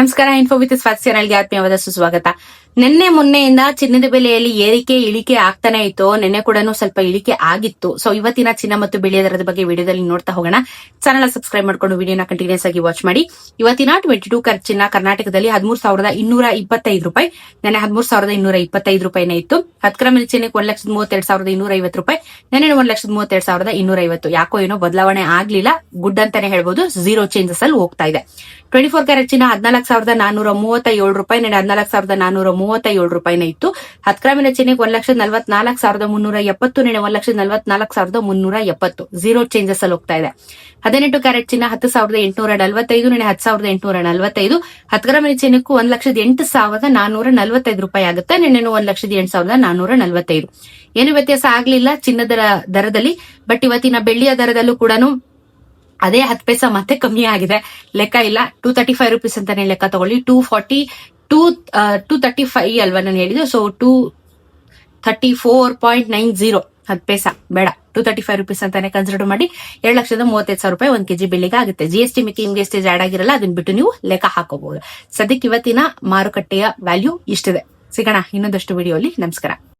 ನಮಸ್ಕಾರ. Info with Swati ಚಾನೆಲ್ಗೆ ಆತ್ಮೀಯವಾದ ಸುಸ್ವಾಗತ. ನಿನ್ನೆ ಮೊನ್ನೆಯಿಂದ ಚಿನ್ನದ ಬೆಲೆಯಲ್ಲಿ ಏರಿಕೆ ಇಳಿಕೆ ಆಗ್ತಾನೆ ಇತ್ತು. ನಿನ್ನೆ ಕೂಡ ಸ್ವಲ್ಪ ಇಳಿಕೆ ಆಗಿತ್ತು. ಸೊ ಇವತ್ತಿನ ಚಿನ್ನ ಮತ್ತು ಬೆಳ್ಳಿಯ ದರದ ಬಗ್ಗೆ ವಿಡಿಯೋದಲ್ಲಿ ನೋಡ್ತಾ ಹೋಗೋಣ. ಚಾನಲ್ ಸಬ್ಸ್ಕ್ರೈಬ್ ಮಾಡ್ಕೊಂಡು ವಿಡಿಯೋನ ಕಂಟಿನ್ಯೂಸ್ ಆಗಿ ವಾಚ್ ಮಾಡಿ. ಇವತ್ತಿನ 22 ಕ್ಯಾರೆಟ್ ಚಿನ್ನ ಕರ್ನಾಟಕದಲ್ಲಿ 13,225 ರೂಪಾಯಿ, ನೆನ್ನೆ 13,225 ರೂಪಾಯಿನೇ ಇತ್ತು. 10 ಗ್ರಾಮ್ ಚಿನ್ನಕ್ಕೆ 1,32,250 ರೂಪಾಯಿ, ನೆನ್ನೆ 1,32,250. ಯಾಕೋ ಏನೋ ಬದಲಾವಣೆ ಆಗ್ಲಿಲ್ಲ, ಗುಡ್ ಅಂತಾನೆ ಹೇಳ್ಬೋದು. ಝೀರೋ ಚೇಂಜಸ್ ಅಲ್ಲಿ ಹೋಗ್ತಾ ಇದೆ. 24 ಕ್ಯಾರೆಟ್ ಚಿನ್ನ 14,437 ರೂಪಾಯಿ, ನೆನ್ನೆ 14,437 ರೂಪಾಯಿನೇ ಇತ್ತು. 10 ಗ್ರಾಮಿನ ಚಿನ್ನಕ್ಕೆ 1,44,370, ನೆನ್ನೆ 1,44,370. ಝೀರೋ ಚೇಂಜಸ್ ಅಲ್ಲಿ ಹೋಗ್ತಾ ಇದೆ. 18 ಕ್ಯಾರೆಟ್ ಚಿನ್ನ 10,845, ನೆನ್ನೆ 10,845. 10 ಗ್ರಾಮಿನ ಚಿನ್ನಕ್ಕೂ 1,08,445 ರೂಪಾಯಿ ಆಗುತ್ತೆ, ನೆನ್ನೆ 1,08,445. ಏನು ವ್ಯತ್ಯಾಸ ಆಗ್ಲಿಲ್ಲ ಚಿನ್ನದ ದರದಲ್ಲಿ. ಬಟ್ ಇವತ್ತಿನ ಬೆಳ್ಳಿಯ ದರದಲ್ಲೂ ಕೂಡ ಅದೇ 10 ಪೈಸಾ ಮತ್ತೆ ಕಮ್ಮಿ ಆಗಿದೆ. ಲೆಕ್ಕ ಇಲ್ಲ. 235 ರೂಪೀಸ್ ಅಂತಾನೆ ಲೆಕ್ಕ ತಗೊಳ್ಳಿ. 235 ಅಲ್ವಾ ನಾನು ಹೇಳಿದ್ದು. ಸೊ 234.90 10 ಪೈಸಾ ಬೇಡ, 235 ರೂಪೀಸ್ ಅಂತಾನೆ ಕನ್ಸಿಡರ್ ಮಾಡಿ. 2,35,000 ರೂಪಾಯಿ 1 ಕೆಜಿ ಬೆಳ್ಳಿಗೆ ಆಗುತ್ತೆ. GST ಮೇಕಿಂಗ್ ವೇಸ್ಟೇಜ್ ಆಡ್ ಆಗಿರಲ್ಲ, ಅದನ್ನ ಬಿಟ್ಟು ನೀವು ಲೆಕ್ಕ ಹಾಕೋಬಹುದು. ಸದ್ಯಕ್ಕೆ ಇವತ್ತಿನ ಮಾರುಕಟ್ಟೆಯ ವ್ಯಾಲ್ಯೂ ಇಷ್ಟಿದೆ. ಸಿಗೋಣ ಇನ್ನೊಂದಷ್ಟು ವಿಡಿಯೋ ಅಲ್ಲಿ. ನಮಸ್ಕಾರ.